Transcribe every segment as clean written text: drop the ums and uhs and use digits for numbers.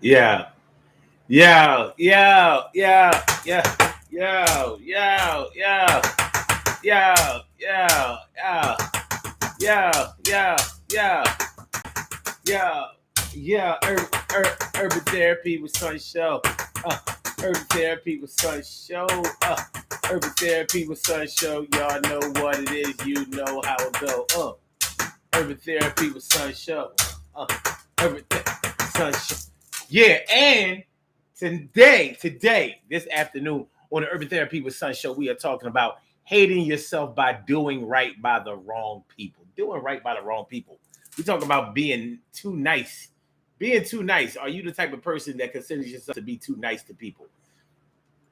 Yeah. Yeah. Yeah. Yeah. Yeah. Yeah. Yeah. Yeah. Yeah. Yeah. Yeah. Yeah. Yeah. Yeah. Yeah. Yeah. Urban therapy with Sun Show. Uh, urban therapy with Sun Show. Urban therapy with Sun Show. Y'all know what it is. You know how it go. Urban therapy with Sun Show. Uh, urban Sun Show. Yeah, and today, this afternoon on the Urban Therapy with Sun Show, we are talking about hating yourself by doing right by the wrong people. Doing right by the wrong people. We talk about being too nice. Being too nice. Are you the type of person that considers yourself to be too nice to people?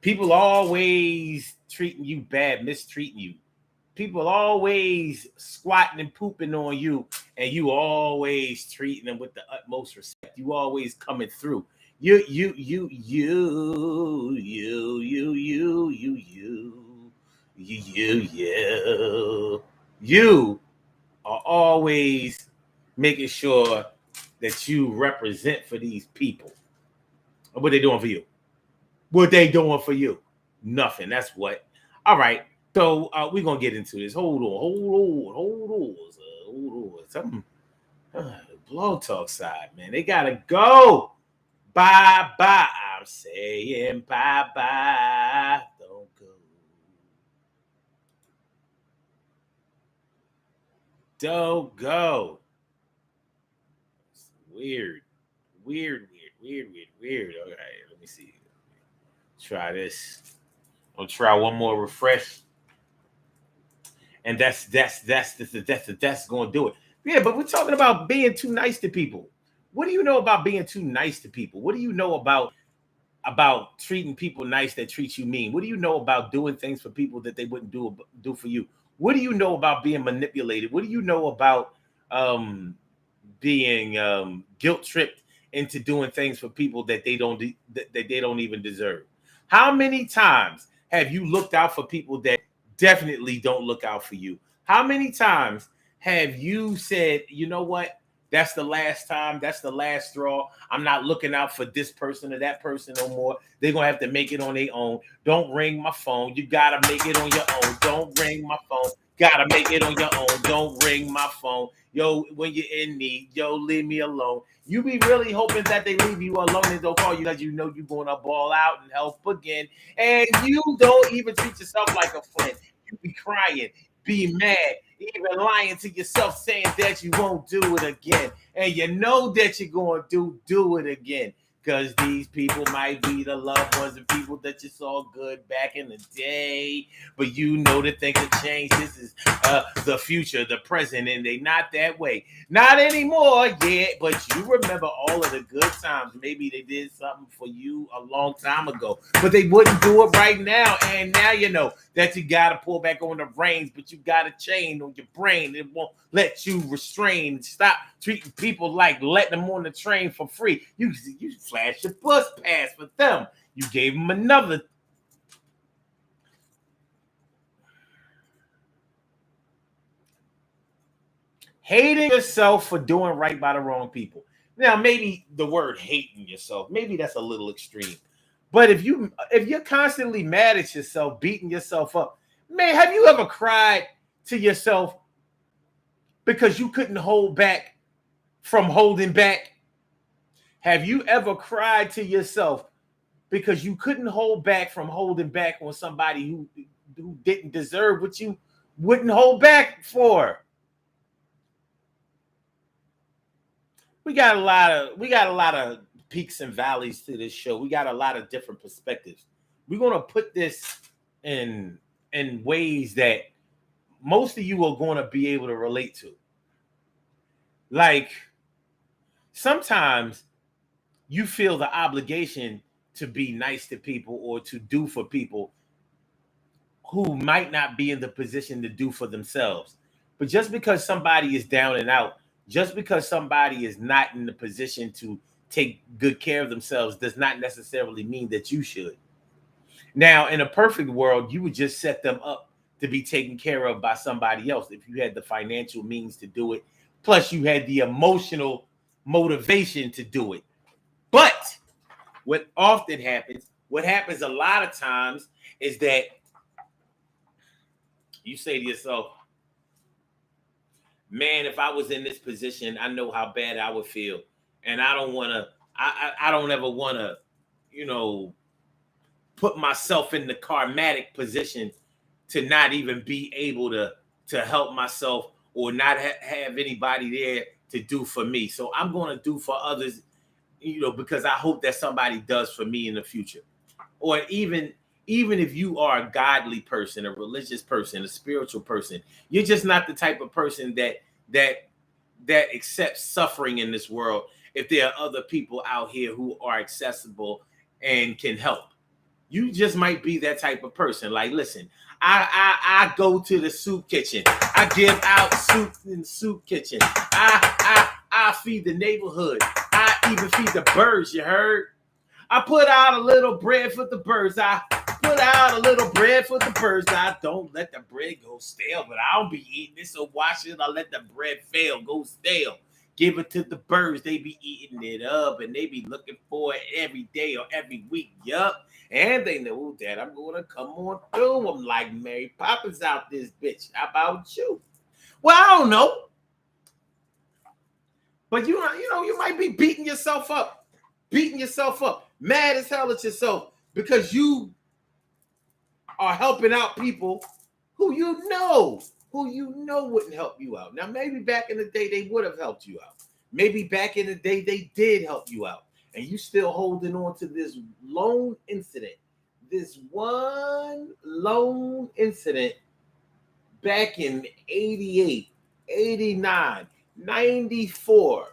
People always treating you bad, mistreating you. People always squatting and pooping on you, and you always treating them with the utmost respect. You always coming through. You are always making sure that you represent for these people. What they doing for you? What they doing for you? Nothing. That's what. All right. So we're gonna get into this. Hold on. Something blog talk side, man. They gotta go. Bye bye. I'm saying bye bye. Don't go. Don't go. It's weird. Weird. All right, let me see. Try this. I'll try one more refresh. And that's going to do it. Yeah, but we're talking about being too nice to people. What do you know about being too nice to people? What do you know about treating people nice that treat you mean? What do you know about doing things for people that they wouldn't do for you? What do you know about being manipulated? What do you know about being guilt tripped into doing things for people that they don't even deserve? How many times have you looked out for people that definitely don't look out for you? How many times have you said, you know what? That's the last time. That's the last straw. I'm not looking out for this person or that person no more. They're going to have to make it on their own. Don't ring my phone. You got to make it on your own. Don't ring my phone. Got to make it on your own. Don't ring my phone. Yo, when you're in need, yo, leave me alone. You be really hoping that they leave you alone and don't call you because you know you're going to ball out and help again. And you don't even treat yourself like a friend. You be crying, be mad, even lying to yourself, saying that you won't do it again. And you know that you're going to do it again. Because these people might be the loved ones and people that you saw good back in the day. But you know that things have changed. This is the future, the present, and they not that way. Not anymore, yeah, but you remember all of the good times. Maybe they did something for you a long time ago, but they wouldn't do it right now. And now you know that you got to pull back on the reins, but you got a chain on your brain. It won't let you restrain. Stop treating people like letting them on the train for free. You flash your bus pass for them. You gave them another. Hating yourself for doing right by the wrong people. Now, maybe the word hating yourself, maybe that's a little extreme. But if you're constantly mad at yourself, beating yourself up, man, have you ever cried to yourself because you couldn't hold back from holding back? Have you ever cried to yourself because you couldn't hold back from holding back on somebody who didn't deserve what you wouldn't hold back for? We got a lot of peaks and valleys to this show. We got a lot of different perspectives. We're going to put this in ways that most of you are going to be able to relate to. Like, sometimes you feel the obligation to be nice to people or to do for people who might not be in the position to do for themselves. But just because somebody is down and out, just because somebody is not in the position to take good care of themselves does not necessarily mean that you should. Now, in a perfect world, you would just set them up to be taken care of by somebody else if you had the financial means to do it. Plus, you had the emotional motivation to do it. But what often happens, what happens a lot of times is that you say to yourself, man, if I was in this position, I know how bad I would feel. And I don't want to, I don't ever want to, you know, put myself in the karmatic position to not even be able to help myself or not have anybody there to do for me. So I'm going to do for others, you know, because I hope that somebody does for me in the future. Or even if you are a godly person, a religious person, a spiritual person, you're just not the type of person that accepts suffering in this world if there are other people out here who are accessible and can help. You just might be that type of person. Like, listen, I go to the soup kitchen. I give out soup in soup kitchen. I feed the neighborhood. I even feed the birds, you heard? I put out a little bread for the birds. I put out a little bread for the birds. I don't let the bread go stale, but I don't be eating it. So why should I let the bread fail, go stale? Give it to the birds. They be eating it up and they be looking for it every day or every week. Yup. And they know that I'm going to come on through. I'm like Mary Poppins out this bitch. How about you? Well, I don't know. But you know, you might be beating yourself up, mad as hell at yourself because you are helping out people who you know wouldn't help you out. Now, maybe back in the day they would have helped you out. Maybe back in the day they did help you out, and you still holding on to this lone incident, this one lone incident back in 88, 89, 94.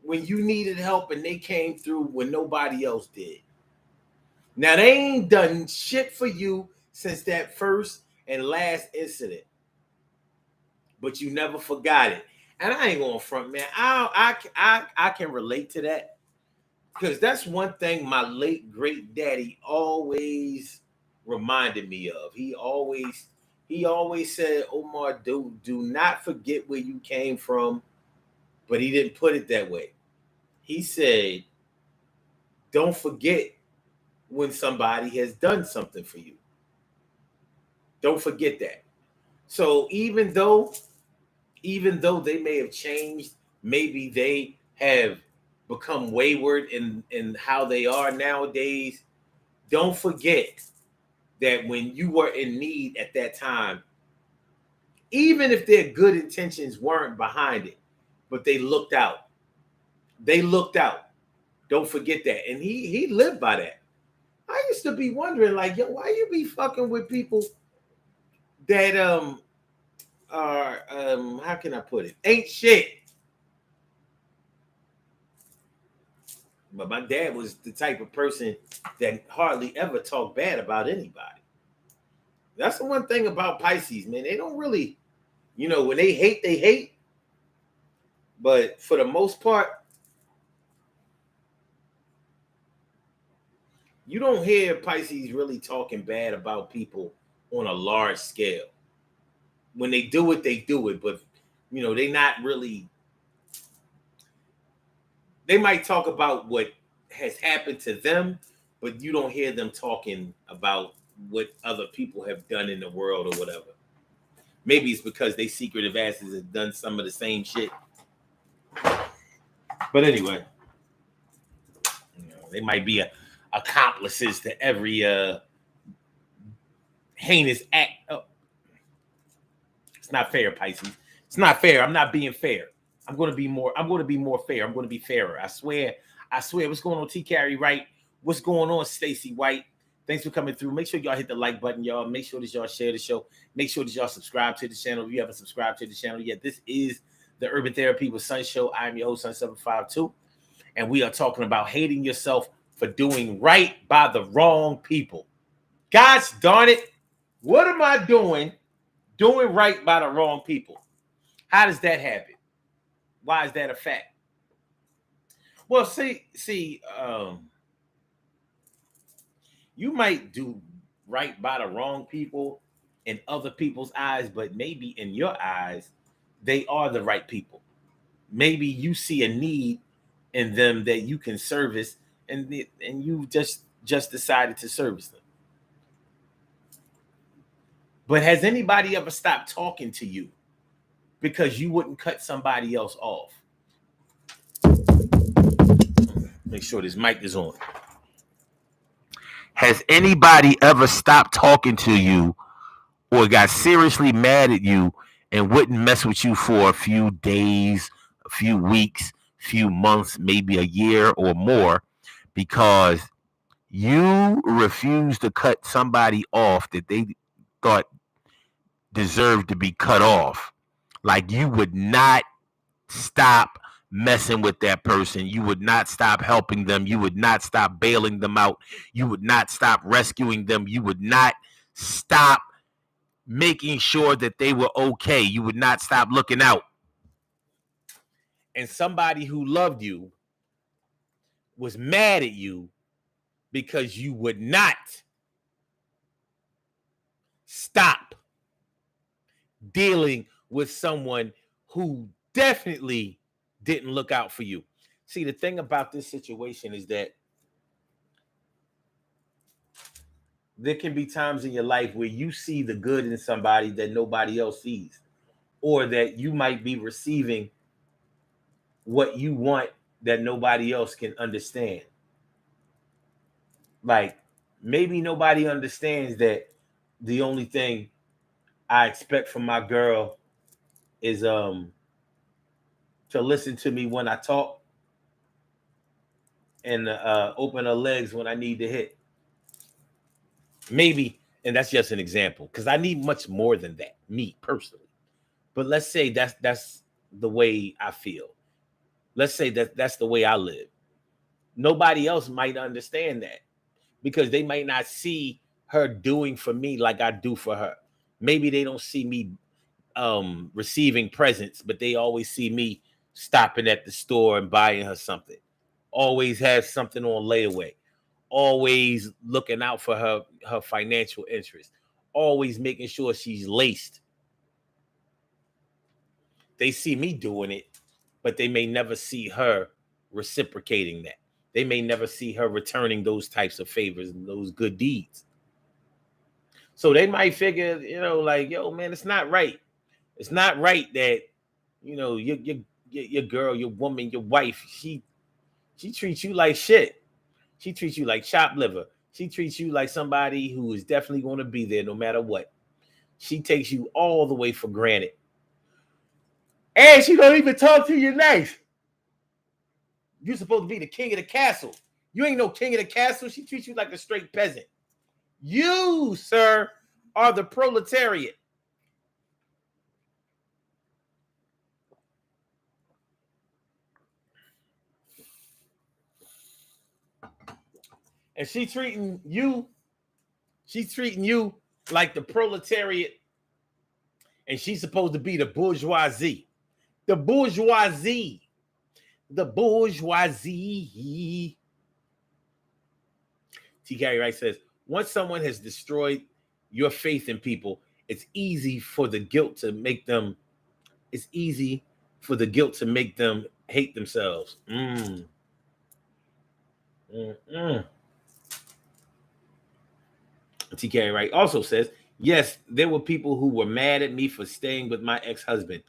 When you needed help and they came through when nobody else did. Now, they ain't done shit for you since that first and last incident, but you never forgot it. And I ain't going front, man. I can relate to that because that's one thing my late great daddy always reminded me of. He always said, Omar, do not forget where you came from, but he didn't put it that way. He said, don't forget when somebody has done something for you. Don't forget that. So even though they may have changed, maybe they have become wayward in how they are nowadays, don't forget that when you were in need at that time, even if their good intentions weren't behind it, but they looked out. They looked out. Don't forget that. And he lived by that. I used to be wondering, like, yo, why you be fucking with people that are how can I put it? Ain't shit. But my dad was the type of person that hardly ever talked bad about anybody. That's the one thing about Pisces, man. They don't really, you know, when they hate, they hate. But for the most part, you don't hear Pisces really talking bad about people on a large scale. When they do it, they do it. But, you know, they not really. They might talk about what has happened to them, but you don't hear them talking about what other people have done in the world or whatever. Maybe it's because they secretive asses have done some of the same shit. But anyway, you know, they might be accomplices to every heinous act. Oh, it's not fair, Pisces. It's not fair. I'm not being fair. I'm going to be more fair. I'm going to be fairer. I swear. What's going on, T. Carey Wright? What's going on, Stacy White? Thanks for coming through. Make sure y'all hit the like button, y'all. Make sure that y'all share the show. Make sure that y'all subscribe to the channel if you haven't subscribed to the channel yet. This is the Urban Therapy with Sun Show. I'm your host, Sun752. And we are talking about hating yourself for doing right by the wrong people. Gosh darn it. What am I doing right by the wrong people? How does that happen? Why is that a fact? Well, you might do right by the wrong people in other people's eyes, but maybe in your eyes, they are the right people. Maybe you see a need in them that you can service and you just decided to service them. But has anybody ever stopped talking to you because you wouldn't cut somebody else off? Make sure this mic is on. Has anybody ever stopped talking to you or got seriously mad at you and wouldn't mess with you for a few days, a few weeks, few months, maybe a year or more because you refused to cut somebody off that they thought deserved to be cut off? Like you would not stop messing with that person. You would not stop helping them. You would not stop bailing them out. You would not stop rescuing them. You would not stop making sure that they were okay. You would not stop looking out. And somebody who loved you was mad at you because you would not stop dealing with someone who definitely didn't look out for you. See, the thing about this situation is that there can be times in your life where you see the good in somebody that nobody else sees, or that you might be receiving what you want that nobody else can understand. Like maybe nobody understands that the only thing I expect from my girl is to listen to me when I talk and open her legs when I need to hit. Maybe, and that's just an example, because I need much more than that, me personally. But let's say that's the way I feel. Let's say that's the way I live. Nobody else might understand that because they might not see her doing for me like I do for her. Maybe they don't see me receiving presents, but they always see me stopping at the store and buying her something. Always have something on layaway. Always looking out for her financial interest. Always making sure she's laced. They see me doing it, but they may never see her reciprocating that. They may never see her returning those types of favors and those good deeds. So they might figure, like, yo, man, it's not right. It's not right that, your girl, your woman, your wife, she treats you like shit. She treats you like chopped liver. She treats you like somebody who is definitely going to be there no matter what. She takes you all the way for granted. And she don't even talk to you nice. You're supposed to be the king of the castle. You ain't no king of the castle. She treats you like a straight peasant. You, sir, are the proletariat. And she's treating you like the proletariat, and she's supposed to be the bourgeoisie. The bourgeoisie. The bourgeoisie. T. Gary Wright says, once someone has destroyed your faith in people, it's easy for the guilt to make them hate themselves. T. Gary Wright also says, yes, there were people who were mad at me for staying with my ex-husband,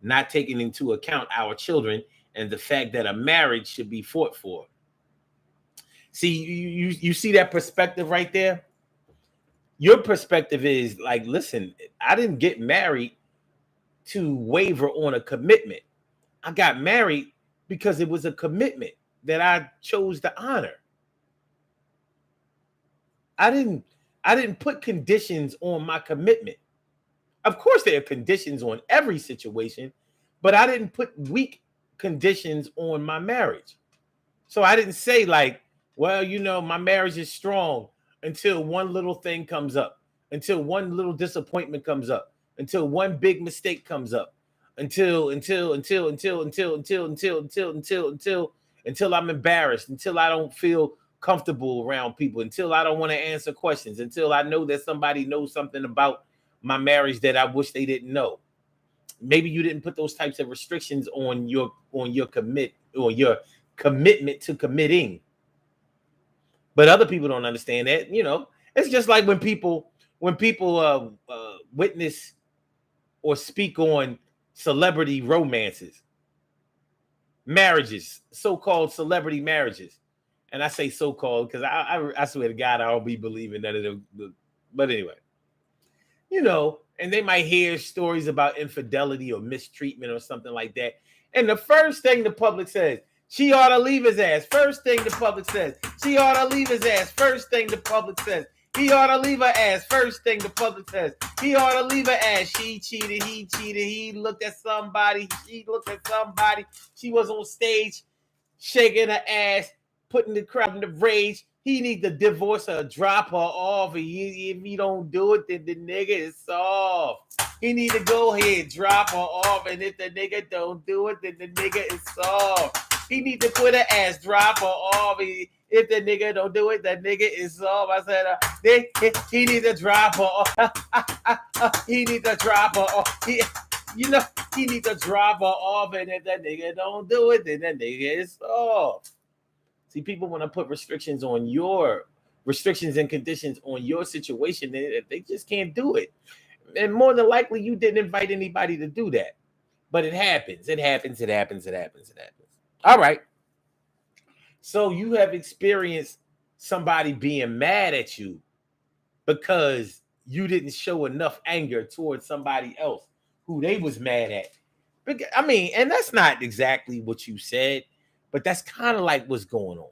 not taking into account our children and the fact that a marriage should be fought for. See, you see that perspective right there? Your perspective is like, listen, I didn't get married to waver on a commitment. I got married because it was a commitment that I chose to honor. I didn't put conditions on my commitment. Of course, there are conditions on every situation, but I didn't put weak conditions on my marriage. So I didn't say like, well, my marriage is strong until one little thing comes up, until one little disappointment comes up, until one big mistake comes up, until I'm embarrassed, until I don't feel comfortable around people, until I don't want to answer questions, until I know that somebody knows something about my marriage that I wish they didn't know. Maybe you didn't put those types of restrictions on your commitment to committing. But other people don't understand that. It's just like when people witness or speak on celebrity romances, marriages, so-called celebrity marriages. And I say so-called because I swear to God, I don't be believing that it. But anyway, and they might hear stories about infidelity or mistreatment or something like that. And the first thing the public says, she ought to leave his ass. First thing the public says, she ought to leave his ass. First thing the public says, he ought to leave her ass. First thing the public says, he ought to leave her ass. She cheated, he cheated, he looked at somebody, she looked at somebody. She was on stage shaking her ass, putting the crowd in the rage. He need to divorce her, drop her off. If he don't do it, then the nigga is soft. He need to go ahead, drop her off. And if the nigga don't do it, then the nigga is soft. He need to quit her ass, drop her off. If the nigga don't do it, the nigga is soft. I said, he need to drop her off. He need to drop her off. He need to drop her off. And if the nigga don't do it, then the nigga is soft. See, people want to put restrictions and conditions on your situation. They just can't do it. And more than likely, you didn't invite anybody to do that. But it happens. It happens. All right. So you have experienced somebody being mad at you because you didn't show enough anger towards somebody else who they was mad at. I mean, and that's not exactly what you said, but that's kind of like what's going on.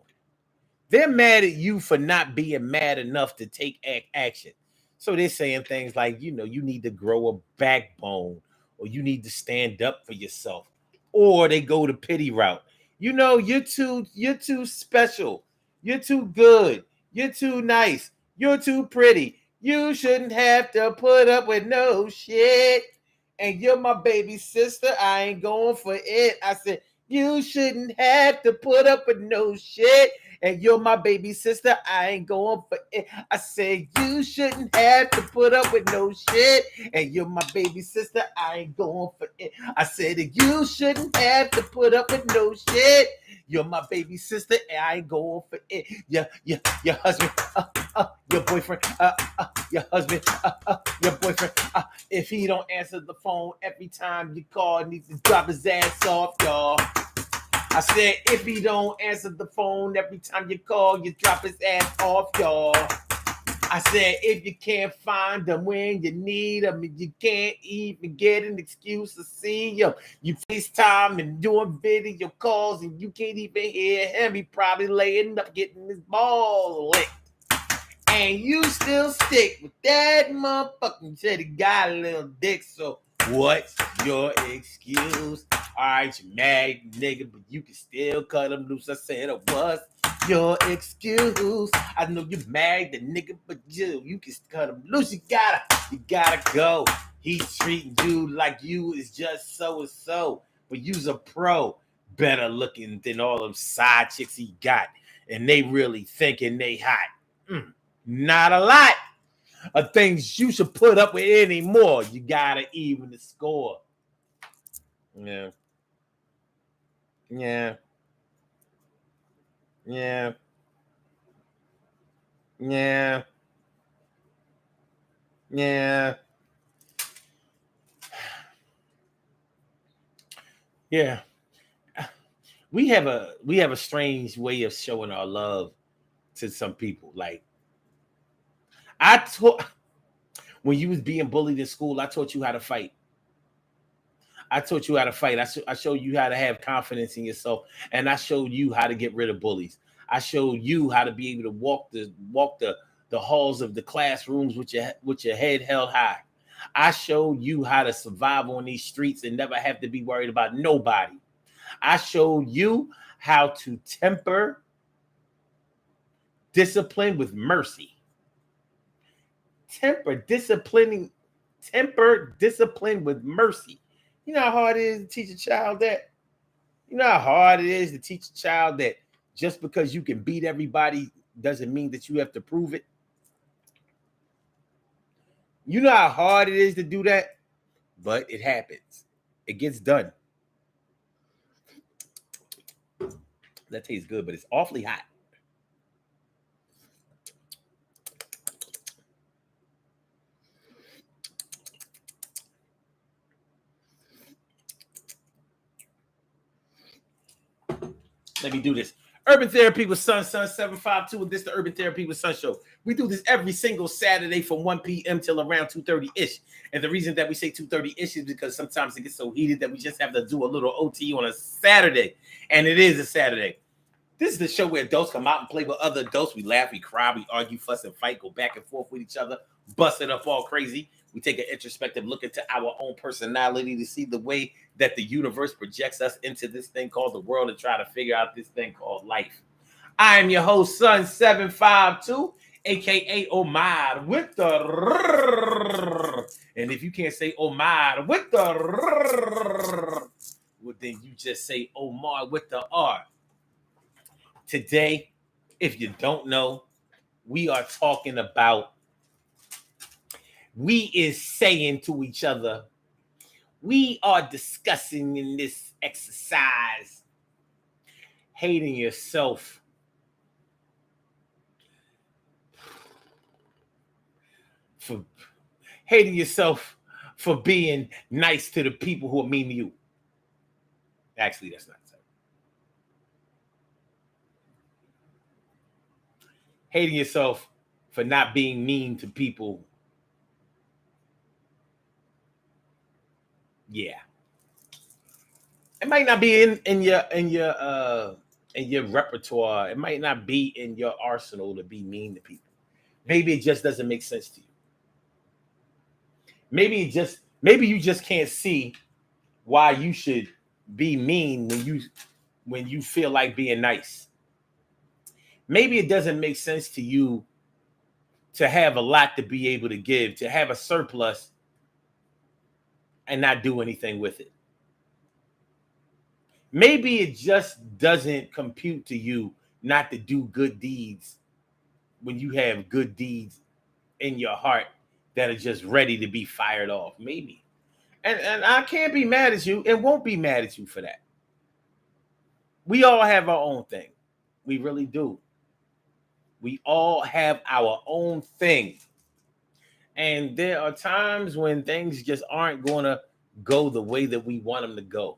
They're mad at you for not being mad enough to take action. So they're saying things like, you need to grow a backbone, or you need to stand up for yourself. Or they go the pity route. You're too special. You're too good. You're too nice. You're too pretty. You shouldn't have to put up with no shit. And you're my baby sister. I ain't going for it. I said, you shouldn't have to put up with no shit. And you're my baby sister. I ain't going for it. I said, you shouldn't have to put up with no shit. And you're my baby sister. I ain't going for it. I said, you shouldn't have to put up with no shit. You're my baby sister. And I ain't going for it. Your husband, your boyfriend, your husband, your boyfriend. If he don't answer the phone every time you call, needs to drop his ass off, y'all. I said, if he don't answer the phone every time you call, you drop his ass off, y'all. I said, if you can't find him when you need him, and you can't even get an excuse to see him, you FaceTime and doing video calls, and you can't even hear him, he probably laying up getting his balls licked. And you still stick with that motherfucker. You said he got a little dick, so what's your excuse? All right, you mad, nigga, but you can still cut him loose. I said, what's your excuse? I know you're mad, the nigga, but you can cut him loose. You gotta go. He's treating you like you is just so and so, but you's a pro, better looking than all them side chicks he got, and they really thinking they hot. Not a lot of things you should put up with anymore. You gotta even the score. Yeah. Yeah. Yeah. Yeah. Yeah. Yeah. We have a strange way of showing our love to some people. Like I taught when you was being bullied in school, I taught you how to fight. I taught you how to fight. I showed you how to have confidence in yourself, and I showed you how to get rid of bullies. I showed you how to be able to walk the halls of the classrooms with your head held high. I showed you how to survive on these streets and never have to be worried about nobody. I showed you how to temper discipline with mercy. Temper discipline with mercy. You know how hard it is to teach a child that? You know how hard it is to teach a child that just because you can beat everybody doesn't mean that you have to prove it? You know how hard it is to do that? But it happens. It gets done. That tastes good, but it's awfully hot. Let me do this. Urban Therapy with Sun 752, and this the Urban Therapy with Sun show. We do this every single Saturday from 1 p.m. till around 2:30-ish. And the reason that we say 2:30-ish is because sometimes it gets so heated that we just have to do a little OT on a Saturday. And it is a Saturday. This is the show where adults come out and play with other adults. We laugh, we cry, we argue, fuss, and fight, go back and forth with each other, bust it up all crazy. We take an introspective look into our own personality to see the way that the universe projects us into this thing called the world and try to figure out this thing called life. I am your host, Sun 752, aka Omar with the and if you can't say Omar with the well, then you just say Omar with the R. Today, if you don't know, we are talking about we is saying to each other, we are discussing in this exercise, hating yourself for being nice to the people who are mean to you. Actually, that's not so. Hating yourself for not being mean to people. Yeah. It might not be in your repertoire. It might not be in your arsenal to be mean to people. Maybe it just doesn't make sense to you. Maybe you just can't see why you should be mean when you feel like being nice. Maybe it doesn't make sense to you to have a lot to be able to give, to have a surplus and not do anything with it. Maybe it just doesn't compute to you not to do good deeds when you have good deeds in your heart that are just ready to be fired off. Maybe. And I can't be mad at you and won't be mad at you for that. We all have our own thing. We really do. We all have our own thing. And there are times when things just aren't going to go the way that we want them to go.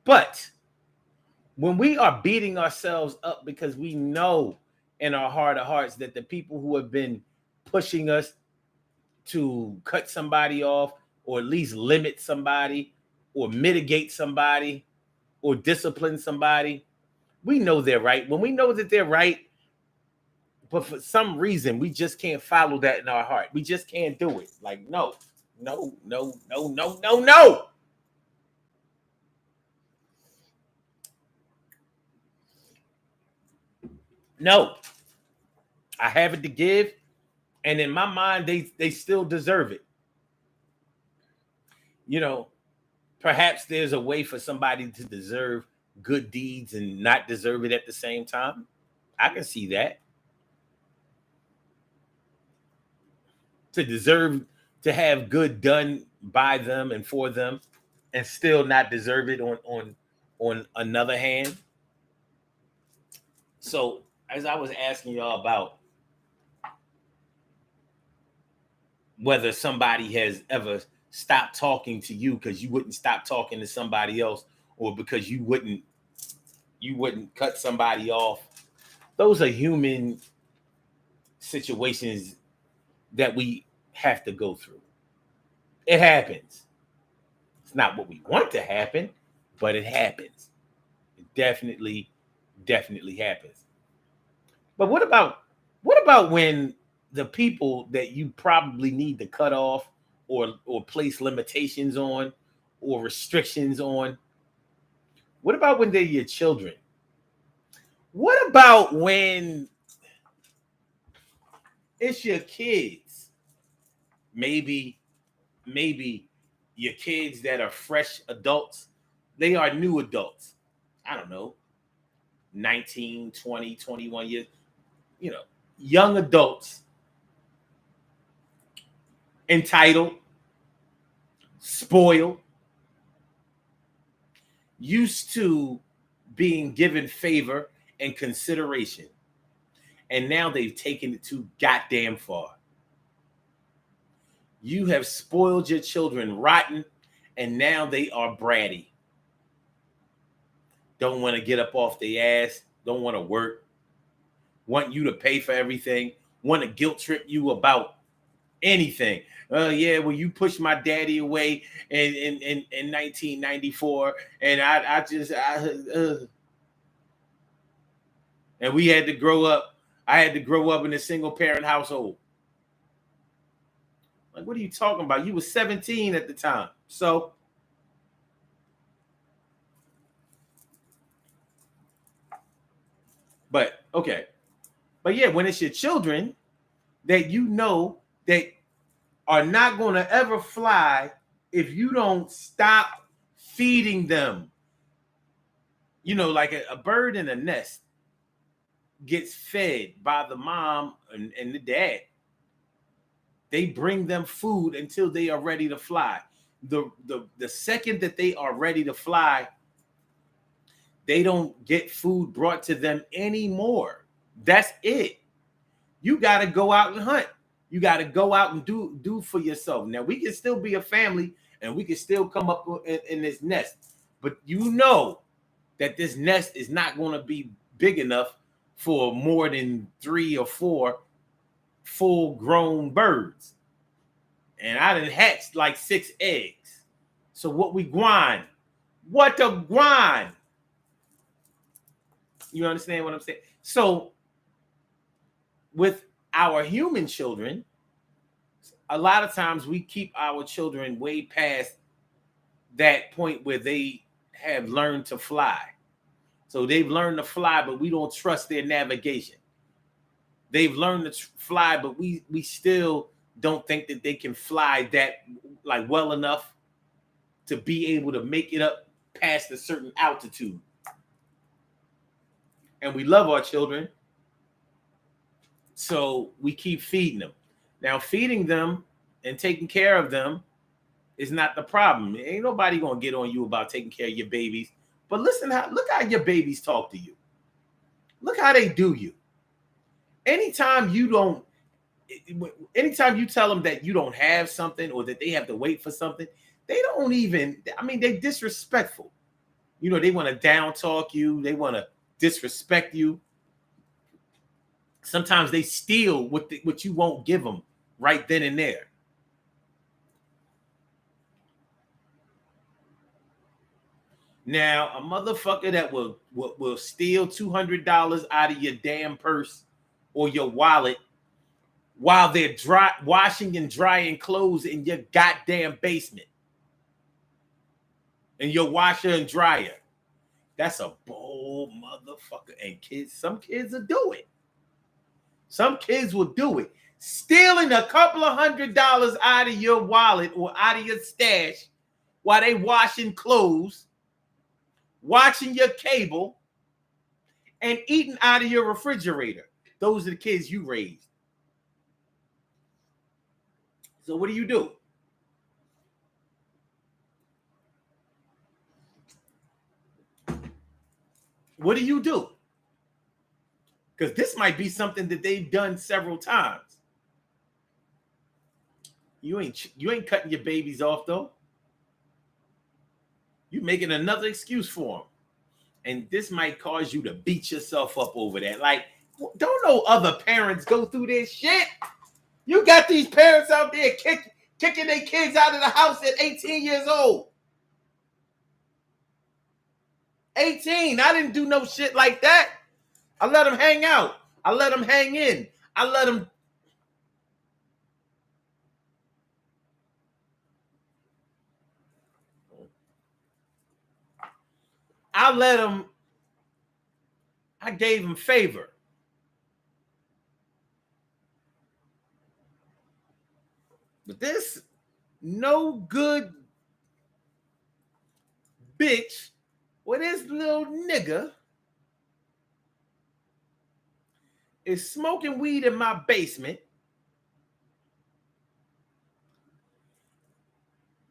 But when we are beating ourselves up because we know in our heart of hearts that the people who have been pushing us to cut somebody off or at least limit somebody or mitigate somebody or discipline somebody, we know they're right. When we know that they're right, but for some reason, we just can't follow that in our heart. We just can't do it. Like, no. No. No. I have it to give. And in my mind, they still deserve it. You know, perhaps there's a way for somebody to deserve good deeds and not deserve it at the same time. I can see that. To deserve to have good done by them and for them and still not deserve it on another hand. So as I was asking y'all about whether somebody has ever stopped talking to you because you wouldn't stop talking to somebody else or because you wouldn't cut somebody off, those are human situations that we have to go through. It happens. It's not what we want to happen, but it happens. It definitely happens. But what about when the people that you probably need to cut off or place limitations on or restrictions on? What about when they're your children? What about when it's your kids? Maybe your kids that are fresh adults, they are new adults. I don't know, 19, 20, 21 years, young adults, entitled, spoiled, used to being given favor and consideration. And now they've taken it too goddamn far. You have spoiled your children rotten, and now they are bratty. don't want to get up off their ass, don't want to work, want you to pay for everything, want to guilt trip you about anything. Yeah, well, you pushed my daddy away in 1994, and and we had to grow up. I had to grow up in a single parent household. Like, what are you talking about? You were 17 at the time. So, but okay. But yeah, when it's your children that you know that are not going to ever fly if you don't stop feeding them. You know, like a bird in a nest gets fed by the mom and the dad. They bring them food until they are ready to fly. The second that they are ready to fly, they don't get food brought to them anymore. That's it. You got to go out and hunt. You got to go out and do for yourself. Now, we can still be a family and we can still come up in this nest. But you know that this nest is not going to be big enough for more than 3 or 4 full-grown birds. And I done hatched like 6 eggs. So what we grind? What the grind? You understand what I'm saying? So with our human children, a lot of times we keep our children way past that point where they have learned to fly. So they've learned to fly, but we don't trust their navigation. They've learned to fly, but we still don't think that they can fly that like well enough to be able to make it up past a certain altitude. And we love our children, so we keep feeding them. Now, feeding them and taking care of them is not the problem. Ain't nobody gonna get on you about taking care of your babies. But look how your babies talk to you. Look how they do you. Anytime you tell them that you don't have something or that they have to wait for something, they don't even, they're disrespectful. You know, they want to down talk you. They want to disrespect you. Sometimes they steal what you won't give them right then and there. Now, a motherfucker that will steal $200 out of your damn purse or your wallet while they're washing and drying clothes in your goddamn basement, in your washer and dryer. That's a bold motherfucker. And some kids will do it. Some kids will do it. Stealing a couple of $100 out of your wallet or out of your stash while they washing clothes, watching your cable, and eating out of your refrigerator. Those are the kids you raised. So what do? What do you do? Because this might be something that they've done several times. You ain't cutting your babies off, though. You're making another excuse for them. And this might cause you to beat yourself up over that. Like, don't no other parents go through this shit? You got these parents out there kicking their kids out of the house at 18 years old. 18. I didn't do no shit like that. I let them hang out. I let them hang in. I let them. I gave them favor. But this no good bitch with this little nigga is smoking weed in my basement,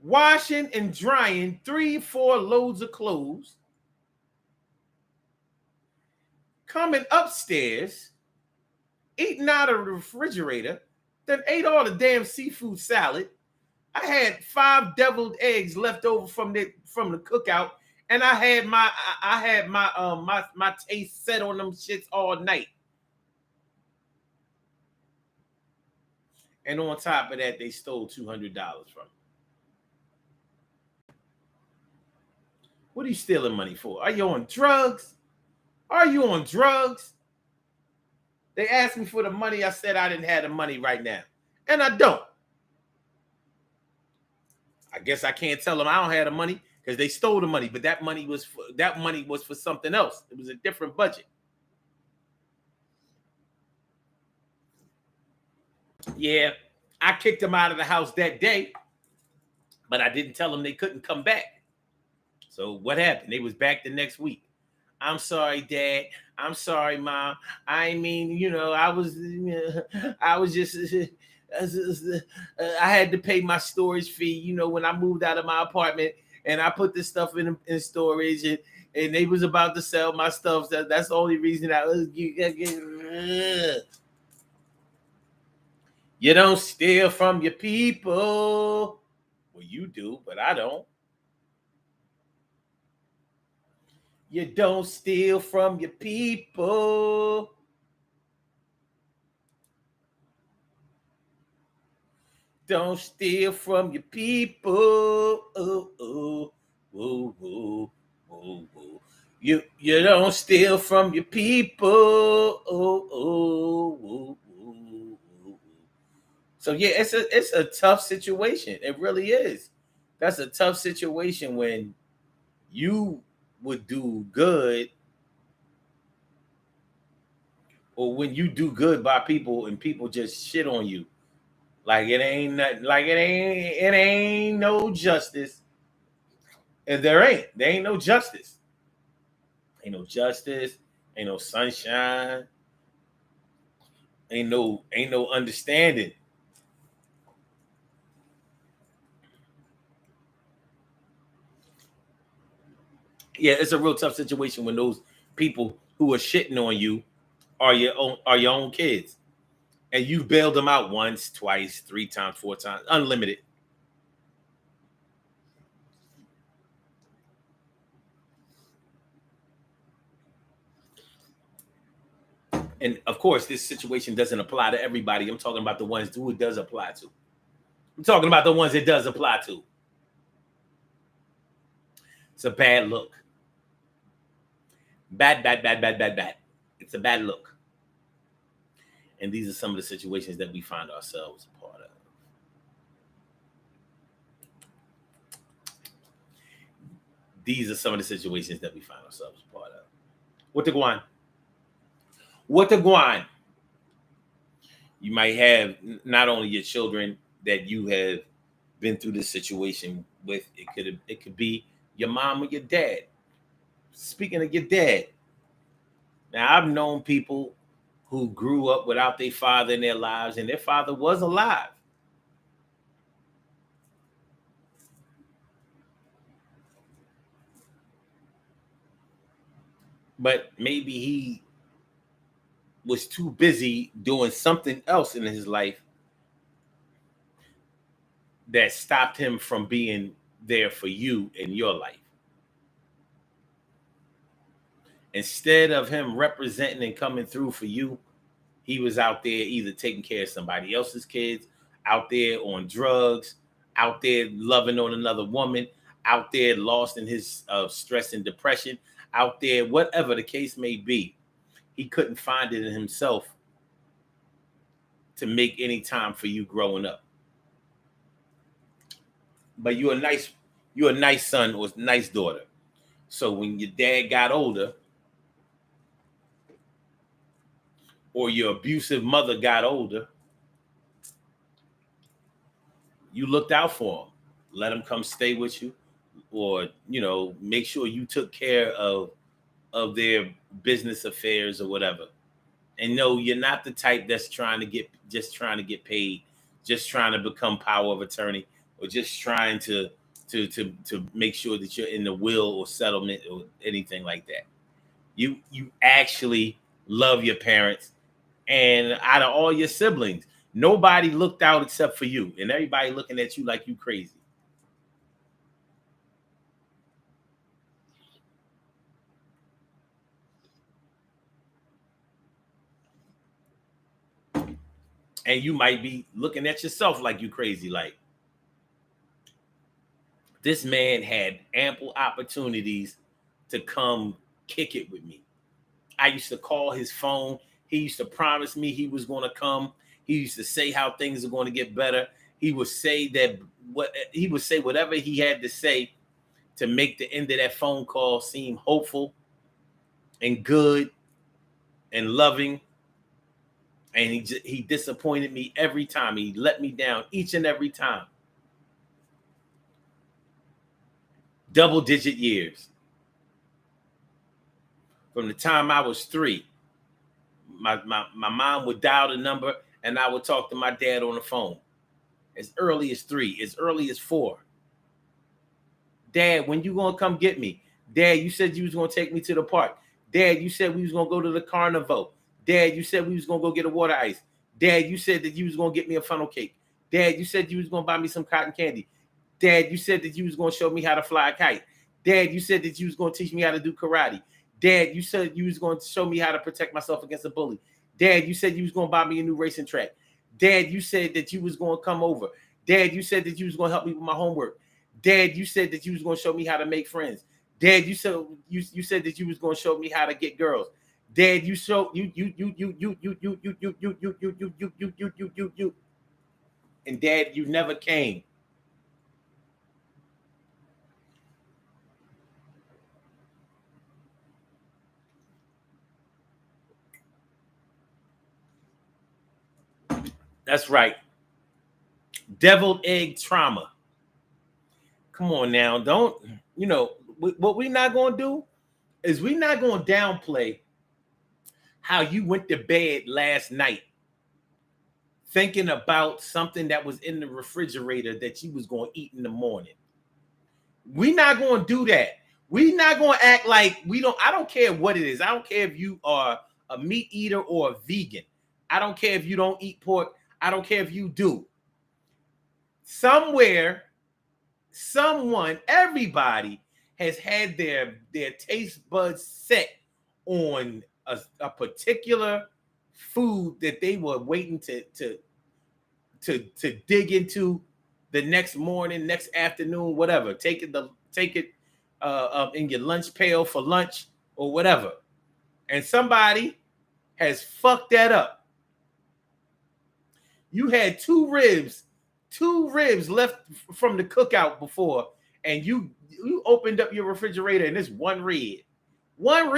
washing and drying 3-4 loads of clothes, coming upstairs, eating out of the refrigerator, then ate all the damn seafood salad. I had 5 deviled eggs left over from the cookout, And I had my taste set on them shits all night. And on top of that, they stole $200 from me. What are you stealing money for? Are you on drugs? Are you on drugs? They asked me for the money. I said I didn't have the money right now. And I don't. I guess I can't tell them I don't have the money because they stole the money, but that money was for something else. It was a different budget. Yeah, I kicked them out of the house that day, but I didn't tell them they couldn't come back. So what happened? They was back the next week. I'm sorry, Dad. I'm sorry, Mom. I mean, I was just, I had to pay my storage fee, when I moved out of my apartment and I put this stuff in storage and they was about to sell my stuff. That's the only reason I was. You don't steal from your people. Well, you do, but I don't. You don't steal from your people. Don't steal from your people. Oh, oh, oh, oh, oh, oh. You don't steal from your people. Oh, oh, oh, oh, oh. So yeah, it's a tough situation. It really is. That's a tough situation when you would do good, or when you do good by people and people just shit on you. Like it ain't nothing, like it ain't no justice. And there ain't no justice. Ain't no justice, ain't no sunshine, ain't no understanding. Yeah, it's a real tough situation when those people who are shitting on you are your own kids. And you've bailed them out once, twice, 3 times, 4 times, unlimited. And of course, this situation doesn't apply to everybody. I'm talking about the ones who it does apply to. I'm talking about the ones it does apply to. It's a bad look. Bad, bad, bad, bad, bad, bad. It's a bad look. And these are some of the situations that we find ourselves a part of. These are some of the situations that we find ourselves a part of. What the guan? What the guan? You might have not only your children that you have been through this situation with. It could be your mom or your dad. Speaking of your dad, now I've known people who grew up without their father in their lives, and their father was alive. But maybe he was too busy doing something else in his life that stopped him from being there for you in your life. Instead of him representing and coming through for you, he was out there either taking care of somebody else's kids, out there on drugs, out there loving on another woman, out there lost in his stress and depression, out there, whatever the case may be. He couldn't find it in himself to make any time for you growing up. But you're a nice son or nice daughter. So when your dad got older, or your abusive mother got older, you looked out for them. Let them come stay with you, or make sure you took care of their business affairs or whatever. And no, you're not the type that's trying to get paid, just trying to become power of attorney, or just trying to make sure that you're in the will or settlement or anything like that. You actually love your parents, and out of all your siblings, nobody looked out except for you, and everybody looking at you like you crazy. And you might be looking at yourself like you crazy. Like, this man had ample opportunities to come kick it with me. I used to call his phone. He used to promise me he was going to come. He used to say how things are going to get better. He would say whatever he had to say to make the end of that phone call seem hopeful and good and loving. And he disappointed me every time. He let me down each and every time. Double-digit years. From the time I was 3, my mom would dial the number and I would talk to my dad on the phone. As early as 3, as early as 4. Dad, when you gonna come get me? Dad, you said you was gonna take me to the park. Dad, you said we was gonna go to the carnival. Dad, you said we was gonna go get a water ice. Dad, you said that you was gonna get me a funnel cake. Dad, you said you was gonna buy me some cotton candy. Dad, you said that you was gonna show me how to fly a kite. Dad, you said that you was gonna teach me how to do karate. Dad, you said you was going to show me how to protect myself against a bully. Dad, you said you was going to buy me a new racing track. Dad, you said that you was going to come over. Dad, you said that you was going to help me with my homework. Dad, you said that you was going to show me how to make friends. Dad, you said that you was going to show me how to get girls. Dad, you and Dad, you never came. That's right. Deviled egg trauma. Come on now. Don't, what we're not going to do is we're not going to downplay how you went to bed last night thinking about something that was in the refrigerator that you was going to eat in the morning. We're not going to do that. We're not going to act like I don't care what it is. I don't care if you are a meat eater or a vegan. I don't care if you don't eat pork. I don't care if you do. Somewhere, someone, everybody has had their taste buds set on a particular food that they were waiting to dig into the next morning, next afternoon, whatever. Take it in your lunch pail for lunch or whatever. And somebody has fucked that up. You had two ribs left from the cookout before, and you opened up your refrigerator and it's one rib. One.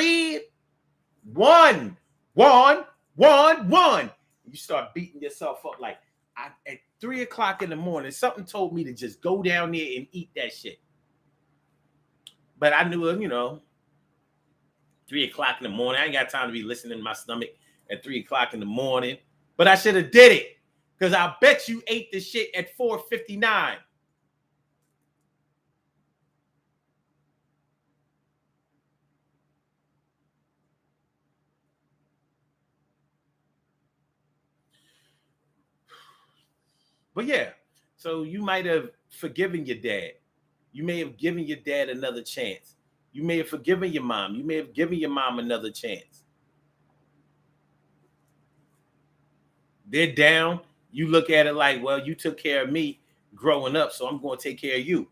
You start beating yourself up like, at 3 o'clock in the morning, something told me to just go down there and eat that shit. But I knew, 3 o'clock in the morning, I ain't got time to be listening to my stomach at 3 o'clock in the morning. But I should have did it. Because I bet you ate the shit at 4:59. But yeah, so you might have forgiven your dad. You may have given your dad another chance. You may have forgiven your mom. You may have given your mom another chance. They're down. You look at it like, well, you took care of me growing up, so I'm going to take care of you.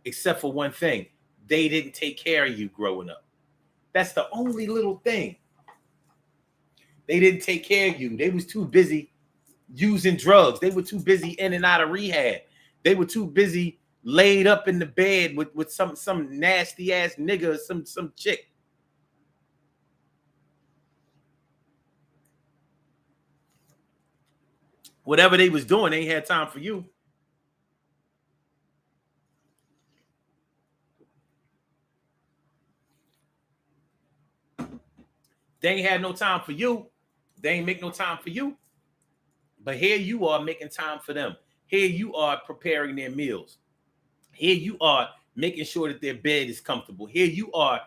Except for one thing. They didn't take care of you growing up. That's the only little thing. They didn't take care of you. They was too busy using drugs. They were too busy in and out of rehab. They were too busy laid up in the bed with some nasty ass nigga, some chick. Whatever they was doing, they ain't had time for you. They ain't had no time for you. They ain't make no time for you. But here you are making time for them. Here you are preparing their meals. Here you are making sure that their bed is comfortable. Here you are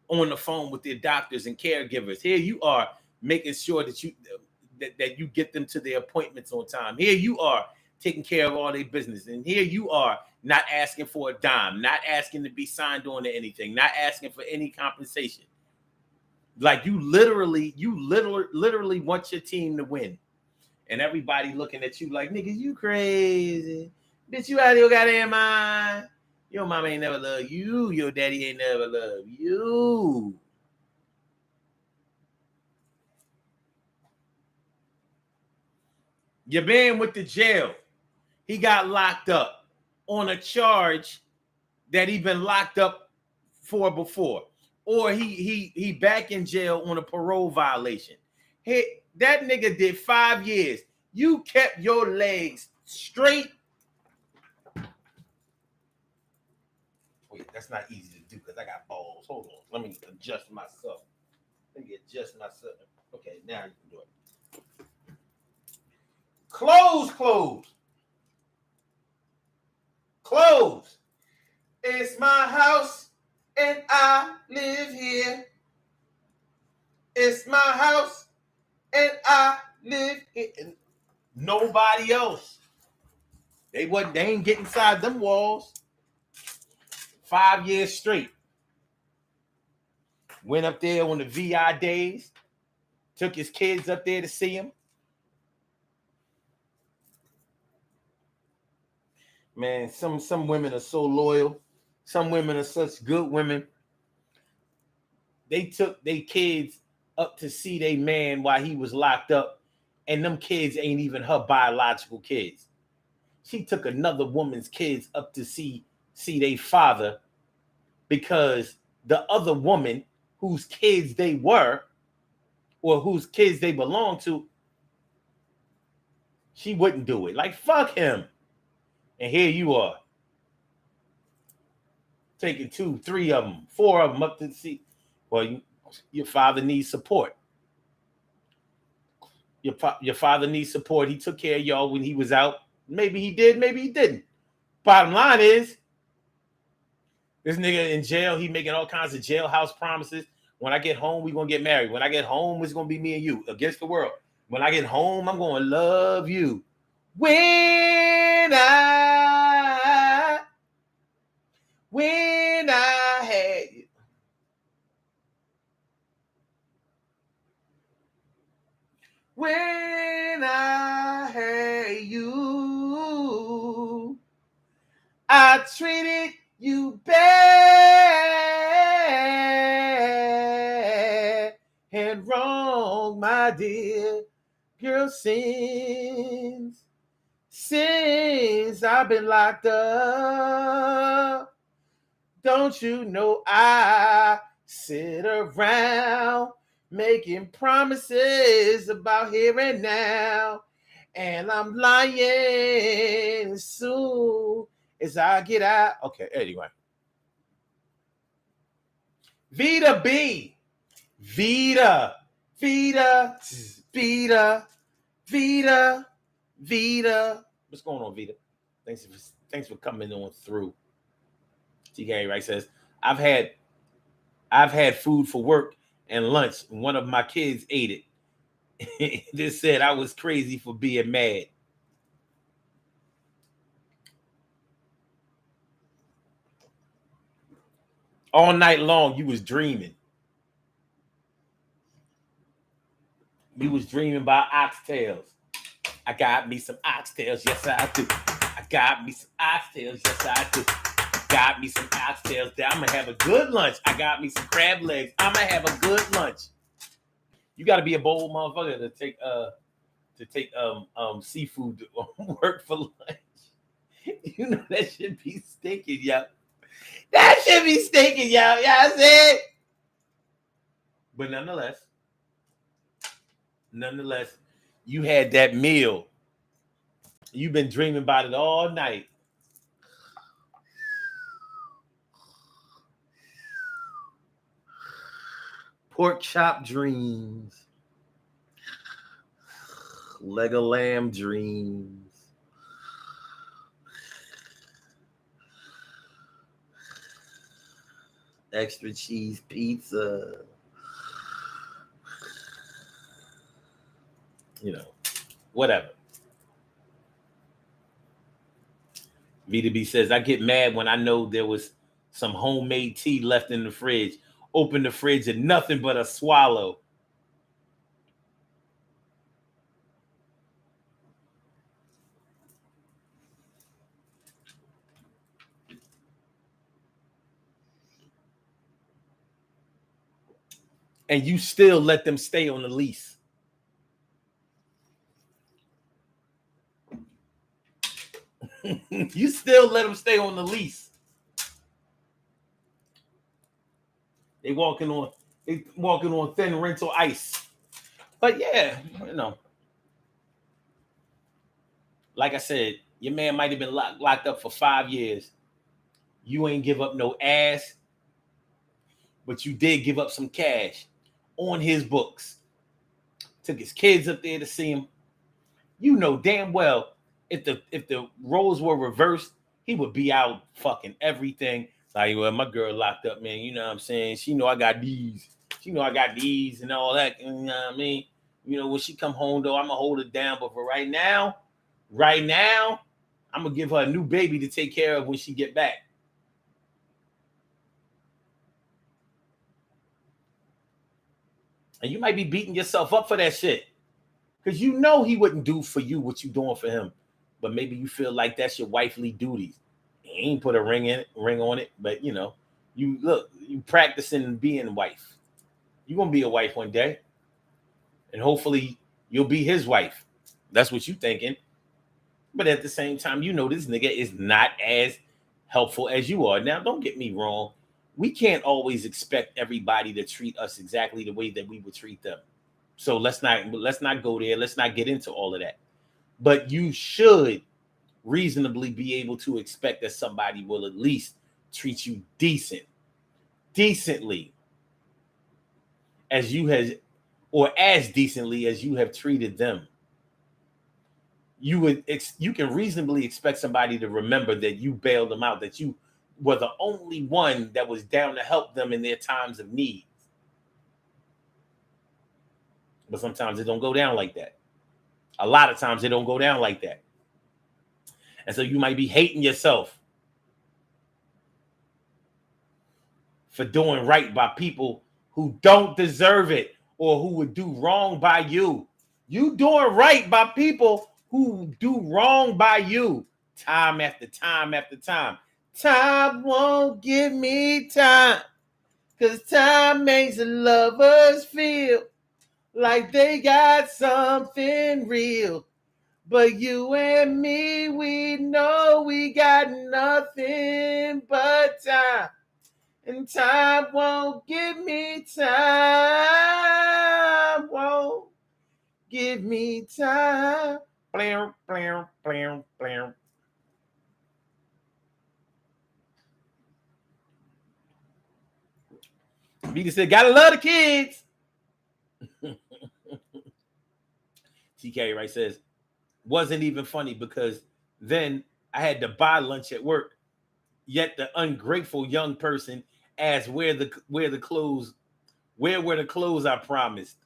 on the phone with their doctors and caregivers. Here you are making sure that you get them to their appointments on time. Here you are taking care of all their business. And here you are not asking for a dime, not asking to be signed on to anything, not asking for any compensation. Like you literally want your team to win. and everybody looking at you like, nigga, you crazy. Bitch, you out of your goddamn mind. Your mama ain't never loved you. Your daddy ain't never loved you. Your man went to jail. He got locked up on a charge that he been locked up for before. Or he back in jail on a parole violation. Hey, that nigga did 5 years. You kept your legs straight. Wait, that's not easy to do because I got balls. Hold on. Let me adjust myself. Okay, now you can do it. Close. It's my house and I live here. It's my house and I live here. And nobody else. They ain't getting inside them walls. 5 years straight. Went up there on the VI days. Took his kids up there to see him. Man, some women are so loyal. Some women are such good women. They took their kids up to see their man while he was locked up, and them kids ain't even her biological kids. She took another woman's kids up to see their father because the other woman whose kids they were or whose kids they belong to, she wouldn't do it. Like, fuck him. And here you are. Taking 2, 3 of them, 4 of them up to see. Well, your father needs support. Your father needs support. He took care of y'all when he was out. Maybe he did, maybe he didn't. Bottom line is, this nigga in jail, he making all kinds of jailhouse promises. When I get home, we gonna get married. When I get home, it's gonna be me and you against the world. When I get home, I'm gonna love you. When I had you. When I had you, I treated you bad and wrong, my dear girl. Since I've been locked up, don't you know I sit around making promises about here and now, and I'm lying soon as I get out. Okay, anyway. Vita B. Vita. What's going on, Vita? Thanks for coming on through. T. Gary Wright says, I've had food for work and lunch, and one of my kids ate it. This said I was crazy for being mad. All night long, you was dreaming. You was dreaming about oxtails. I got me some oxtails, yes I do. I got me some oxtails, yes I do. Got me some oxtails. I'm gonna have a good lunch. I got me some crab legs. I'm gonna have a good lunch. You got to be a bold motherfucker to take seafood to work for lunch. You know that should be stinking, yo. That should be stinking, yo. Yeah, I said. But nonetheless, you had that meal. You've been dreaming about it all night. Pork chop dreams. Leg of lamb dreams. Extra cheese pizza. You know, whatever. Vita B says, I get mad when I know there was some homemade tea left in the fridge. Open the fridge and nothing but a swallow. and you still let them stay on the lease. You still let them stay on the lease. They walking on thin rental ice. But yeah, like I said, your man might have been locked up for 5 years. You ain't give up no ass, but you did give up some cash on his books. Took his kids up there to see him. You know damn well if the roles were reversed, he would be out fucking everything. Like, well, my girl locked up, man. You know what I'm saying? She know I got these. She know I got these and all that. You know what I mean? When she come home though, I'm gonna hold it down. But for right now, I'm gonna give her a new baby to take care of when she get back. And you might be beating yourself up for that shit. Because you know he wouldn't do for you what you doing for him. But maybe you feel like that's your wifely duties. He ain't put a ring on it, but you practicing being a wife. You're gonna be a wife one day. And hopefully you'll be his wife. That's what you thinking. But at the same time, this nigga is not as helpful as you are. Now, don't get me wrong. We can't always expect everybody to treat us exactly the way that we would treat them. So let's not go there. Let's not get into all of that. But you should reasonably be able to expect that somebody will at least treat you decently as decently as you have treated them. You can reasonably expect somebody to remember that you bailed them out, that you were the only one that was down to help them in their times of need. But sometimes it don't go down like that. A lot of times it don't go down like that. And so you might be hating yourself for doing right by people who don't deserve it or who would do wrong by you. You doing right by people who do wrong by you time after time after time. Time won't give me time, 'cause time makes the lovers feel like they got something real. But you and me, we know we got nothing but time. And time won't give me time. Won't give me time. Blam, blam, blam, blam. Vita said, gotta love the kids. TK right says, wasn't even funny because then I had to buy lunch at work. Yet the ungrateful young person asked where were the clothes I promised.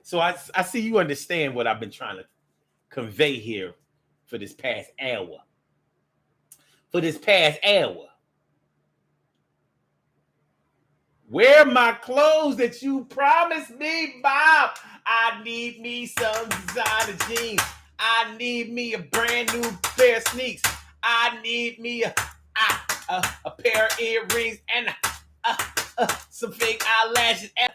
So I see you understand what I've been trying to convey here for this past hour. Where my clothes that you promised me, Bob? I need me some designer jeans. I need me a brand new pair of sneaks. I need me a pair of earrings and some fake eyelashes and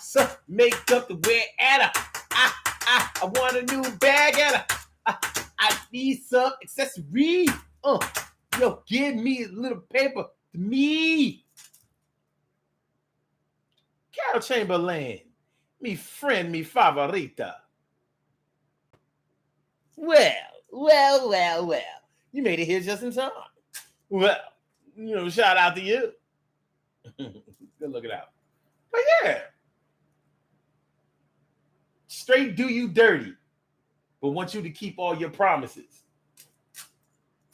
some makeup to wear and I want a new bag and I need some accessories. Yo, give me a little paper to me. Carol Chamberlain, mi friend, mi favorita. Well. You made it here just in time. Well, shout out to you. Good looking out. But yeah. Straight do you dirty, but want you to keep all your promises.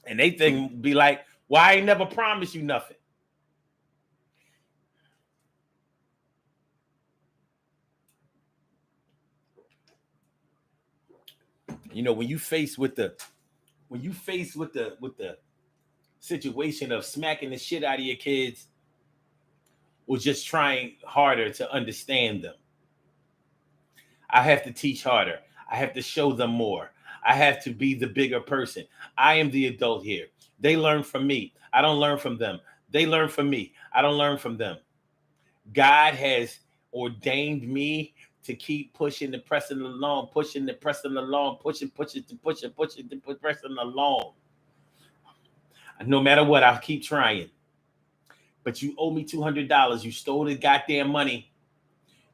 And they be like, well, I ain't never promised you nothing. When you face with the situation of smacking the shit out of your kids or just trying harder to understand them, I have to teach harder. I have to show them more. I have to be the bigger person. I am the adult here. They learn from me. I don't learn from them. They learn from me. I don't learn from them. God has ordained me to keep pushing and pressing along, pushing and pressing along, pushing, pushing to pushing, pushing to pressing along. No matter what, I'll keep trying. But you owe me $200. You stole the goddamn money.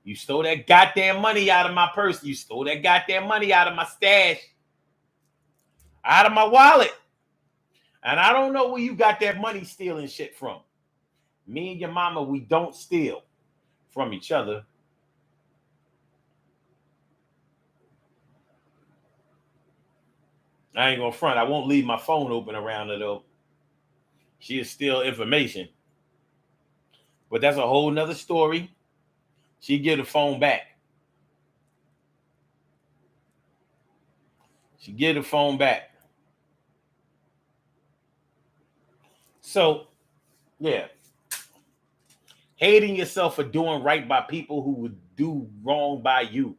You stole that goddamn money out of my purse. You stole that goddamn money out of my stash, out of my wallet. And I don't know where you got that money stealing shit from. Me and your mama, we don't steal from each other. I ain't gonna front. I won't leave my phone open around her though. She'll steal information. But that's a whole nother story. She give the phone back. She give the phone back. So, yeah. Hating yourself for doing right by people who would do wrong by you.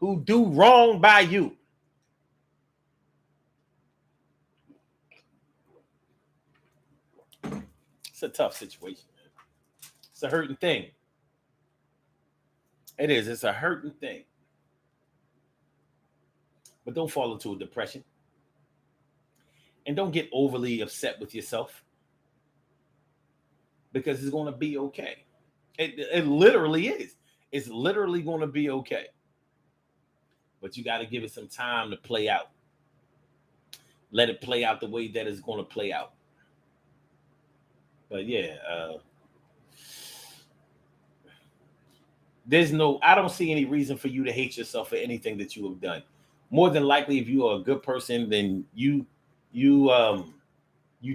Who do wrong by you. It's a tough situation. It's a hurting thing. It is. It's a hurting thing. But don't fall into a depression. And don't get overly upset with yourself. Because it's going to be okay. It literally is. It's literally going to be okay. But you got to give it some time to play out. Let it play out the way that it's going to play out. But yeah, I don't see any reason for you to hate yourself for anything that you have done. More than likely, if you are a good person, then you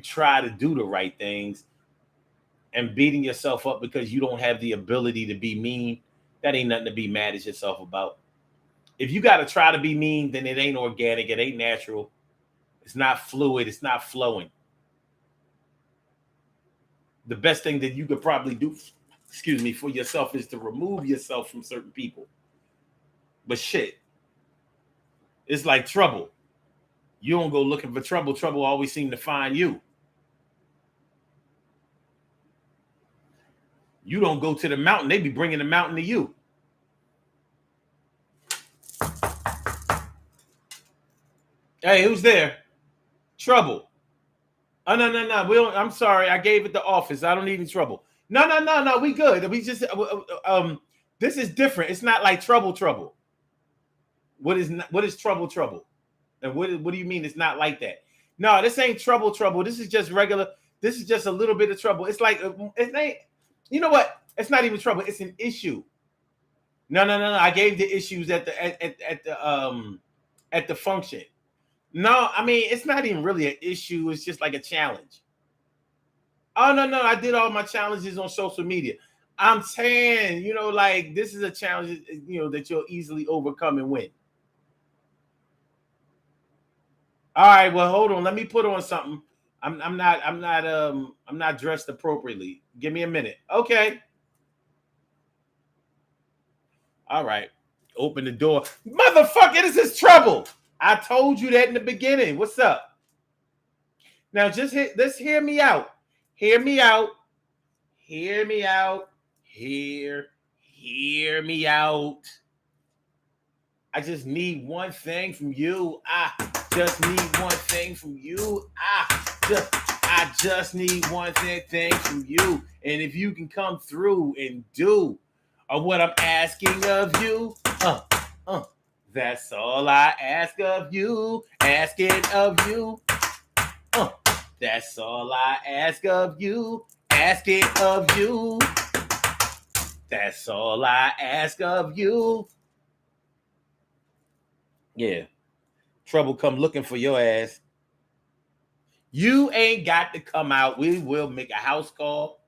try to do the right things. And beating yourself up because you don't have the ability to be mean, that ain't nothing to be mad at yourself about. If you got to try to be mean, then it ain't organic, it ain't natural, it's not fluid, it's not flowing. The best thing that you could probably do, for yourself is to remove yourself from certain people. But shit, it's like trouble. You don't go looking for trouble. Trouble always seems to find you. You don't go to the mountain. They be bringing the mountain to you. Hey, who's there? Trouble. Oh, no. We don't, I'm sorry. I gave it the office. I don't need any trouble. No. We good. We just, this is different. It's not like trouble. What is trouble? And what do you mean it's not like that? No, this ain't trouble. This is just regular. This is just a little bit of trouble. It's like, it ain't, you know what? It's not even trouble. It's an issue. No. I gave the issues at the function. No, I mean, it's not even really an issue. It's just like a challenge. Oh, no. I did all my challenges on social media. I'm saying, like this is a challenge, that you'll easily overcome and win. All right, well, hold on. Let me put on something. I'm not dressed appropriately. Give me a minute. Okay. All right. Open the door. Motherfucker, this is trouble. I told you that in the beginning. What's up? Now let's hear me out. Hear me out. Hear me out. Hear me out. I just need one thing from you. I just need one thing from you. I just need one thing from you. And if you can come through and do what I'm asking of you, that's all I ask of you. Asking of you. That's all I ask of you. Asking of you. That's all I ask of you. Yeah. Trouble come looking for your ass. You ain't got to come out. We will make a house call.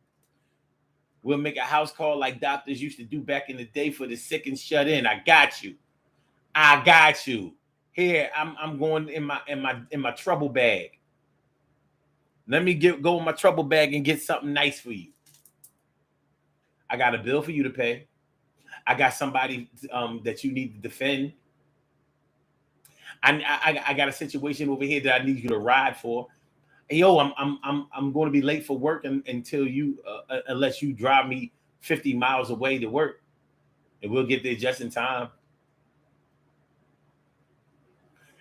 We'll make a house call like doctors used to do back in the day for the sick and shut in. I got you. Here, I'm going in my trouble bag. Let me go in my trouble bag and get something nice for you. I got a bill for you to pay. I got somebody that you need to defend. I got a situation over here that I need you to ride for. Yo, I'm going to be late for work until you unless you drive me 50 miles away to work, and we'll get there just in time.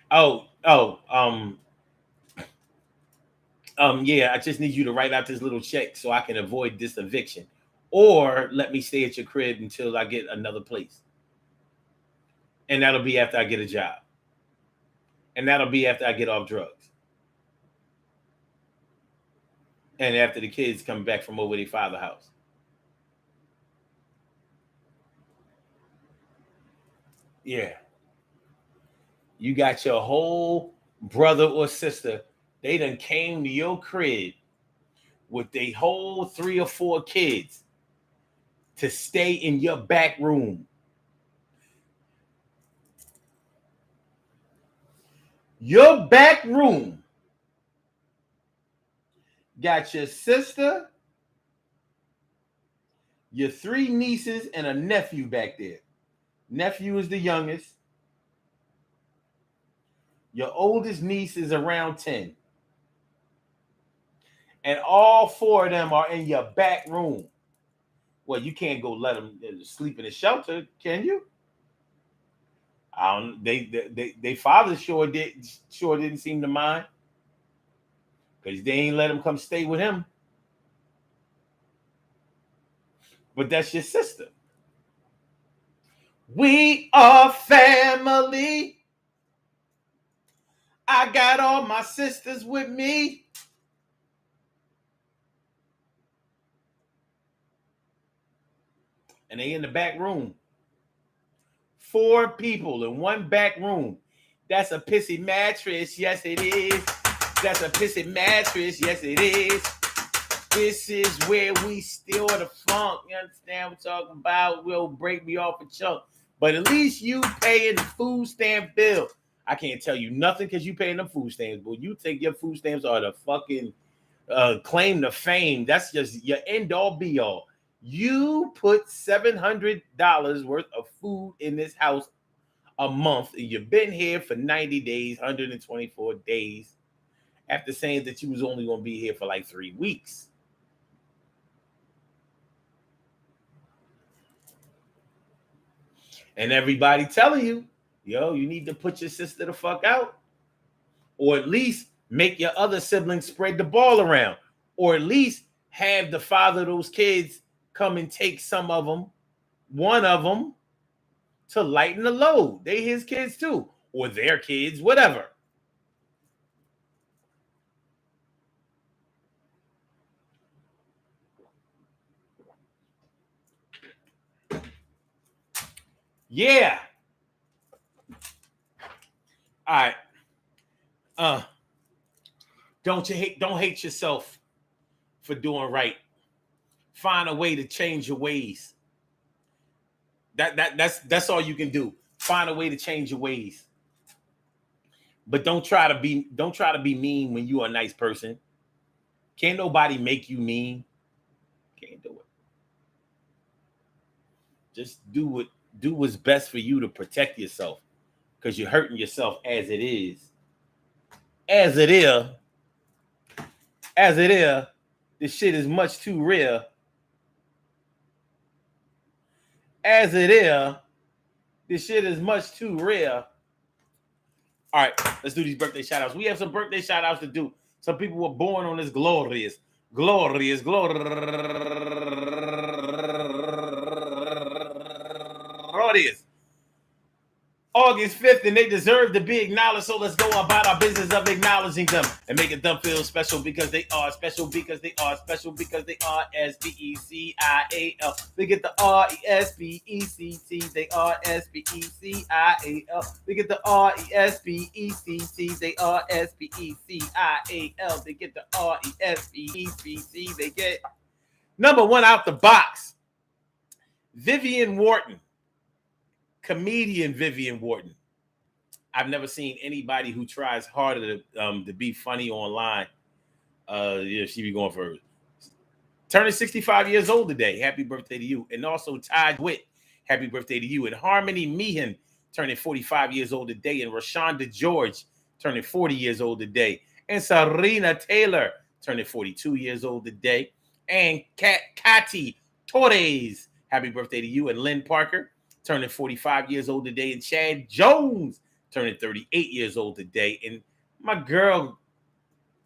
Oh, yeah, I just need you to write out this little check so I can avoid this eviction. Or let me stay at your crib until I get another place. And that'll be after I get a job. And that'll be after I get off drugs. And after the kids come back from over their father's house. Yeah. You got your whole brother or sister. They done came to your crib with their whole 3 or 4 kids to stay in your back room. Your back room got your sister, your 3 nieces, and a nephew back there. Nephew is the youngest. Your oldest niece is around 10. And all 4 of them are in your back room. Well, you can't go let them sleep in a shelter, can you? I don't. They father sure didn't seem to mind, because they ain't let him come stay with him. But that's your sister. We are family. I got all my sisters with me. And they in the back room. 4 people in one back room. That's a pissy mattress. Yes, it is. That's a pissy mattress. Yes, it is. This is where we steal the funk. You understand what I'm talking about? Will break me off a chunk. But at least you paying the food stamp bill. I can't tell you nothing because you paying them food stamps. But you think your food stamps are the fucking claim to fame. That's just your end all be all. You put $700 worth of food in this house a month, and you've been here for 90 days, 124 days, after saying that you was only going to be here for like 3 weeks. And everybody telling you, yo, you need to put your sister the fuck out. Or at least make your other siblings spread the ball around. Or at least have the father of those kids come and take some of them, one of them, to lighten the load. They his kids too, or their kids, whatever. Yeah. All right. Don't hate yourself for doing right. Find a way to change your ways. That's all you can do. Find a way to change your ways. But don't try to be mean when you're a nice person. Can't nobody make you mean. Can't do it. Just do what's best for you to protect yourself, because you're hurting yourself as it is. As it is. This shit is much too real. As it is, this shit is much too real. All right, let's do these birthday shout outs. We have some birthday shout outs to do. Some people were born on this glorious August 5th, and they deserve to be acknowledged. So let's go about our business of acknowledging them and making them feel special, because they are special, because they are special, because they are SPECIAL. They get the RESPECT. They are SPECIAL. They get the RESPECT. They are SPECIAL. They get the RESPECT. They get number 1 out the box. Vivian Wharton. Comedian Vivian Wharton. I've never seen anybody who tries harder to be funny online. She be going for turning 65 years old today. Happy birthday to you. And also Ty Witt, happy birthday to you. And Harmony Meehan turning 45 years old today. And Rashonda George turning 40 years old today. And Serena Taylor turning 42 years old today. And Catty Torres, happy birthday to you. And Lynn Parker, turning 45 years old today. And Chad Jones, turning 38 years old today. And my girl,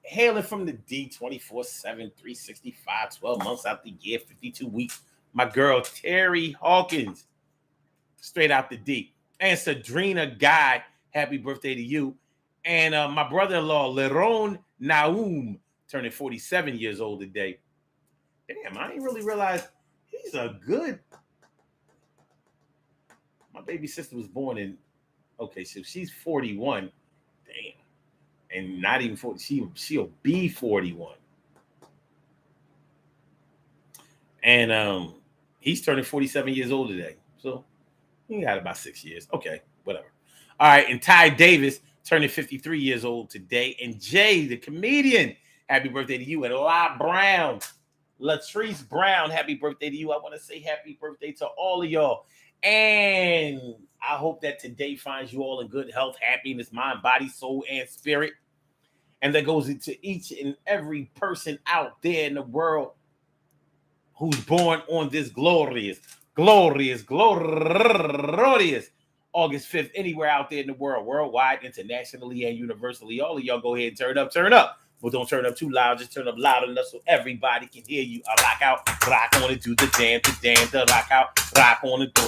hailing from the D, 24/7, 365, 12 months out the year, 52 weeks. My girl, Terry Hawkins, straight out the D. And Sadrina Guy, happy birthday to you. And my brother-in-law, Leron Naum, turning 47 years old today. Damn, I didn't really realize he's a good. My baby sister was born in. Okay, so she's 41. Damn, and not even 40. She'll be 41. And he's turning 47 years old today. So he got about 6 years. Okay, whatever. All right, and Ty Davis turning 53 years old today. And Jay, the comedian, happy birthday to you. And La Brown, Latrice Brown, happy birthday to you. I want to say happy birthday to all of y'all. And I hope that today finds you all in good health, happiness, mind, body, soul, and spirit. And that goes into each and every person out there in the world who's born on this glorious August 5th, anywhere out there in the world, worldwide, internationally, and universally. All of y'all go ahead and turn up. But don't turn up too loud. Just turn up loud enough so everybody can hear you. I rock out, rock on it, do the damn, the rock out, rock on it, do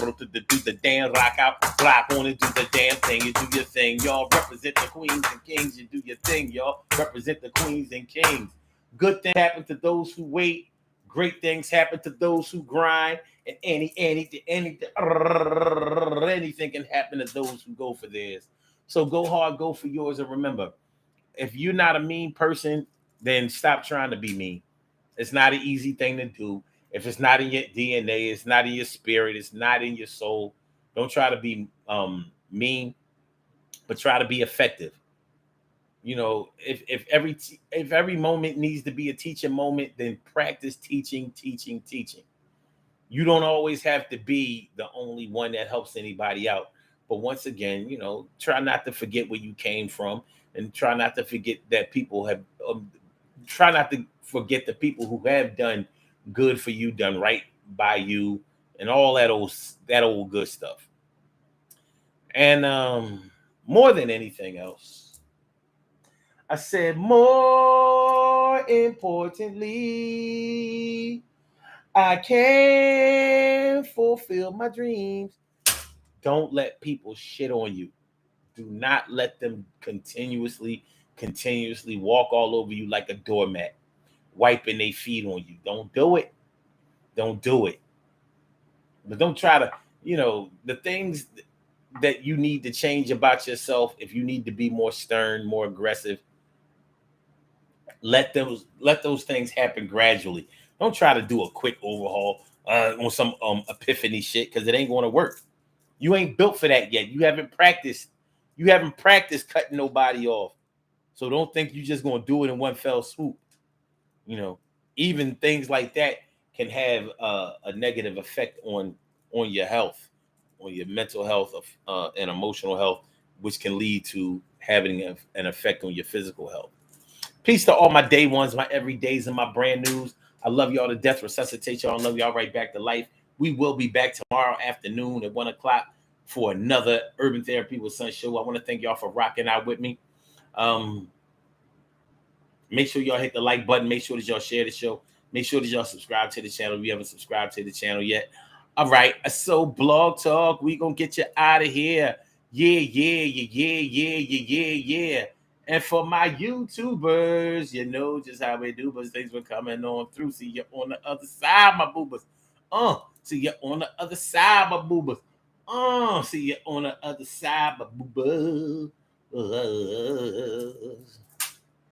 the damn, rock out, rock on it, do the damn thing. You do your thing, y'all. Represent the queens and kings. You do your thing, y'all. Represent the queens and kings. Good things happen to those who wait. Great things happen to those who grind. And anything can happen to those who go for theirs. So go hard, go for yours, and remember, if you're not a mean person, then stop trying to be mean. It's not an easy thing to do. If it's not in your DNA, it's not in your spirit, it's not in your soul. Don't try to be mean, but try to be effective. You know, if every moment needs to be a teaching moment, then practice teaching. You don't always have to be the only one that helps anybody out. But once again, try not to forget where you came from, and try not to forget that people have, try not to forget the people who have done good for you, done right by you, and all that old good stuff. And more than anything else, I said, more importantly, I can fulfill my dreams. Don't let people shit on you. Do not let them continuously walk all over you like a doormat, wiping their feet on you. Don't do it. Don't do it. But don't try to, the things that you need to change about yourself. If you need to be more stern, more aggressive, let those things happen gradually. Don't try to do a quick overhaul on some epiphany shit, because it ain't going to work. You ain't built for that yet. You haven't practiced cutting nobody off. So don't think you're just going to do it in one fell swoop. Even things like that can have a negative effect on your health, on your mental health and emotional health, which can lead to having an effect on your physical health. Peace to all my day ones, my everydays, and my brand news. I love y'all to death. Resuscitate y'all. I love y'all right back to life. We will be back tomorrow afternoon at 1:00 for another Urban Therapy with Sun show. I want to thank y'all for rocking out with me. Make sure y'all hit the like button. Make sure that y'all share the show. Make sure that y'all subscribe to the channel if you haven't subscribed to the channel yet. All right. So Blog Talk, we going to get you out of here. Yeah. And for my YouTubers, you know just how we do, but things were coming on through. See you on the other side, my boobas. See you on the other side, my boobas. See you on the other side, my boobas.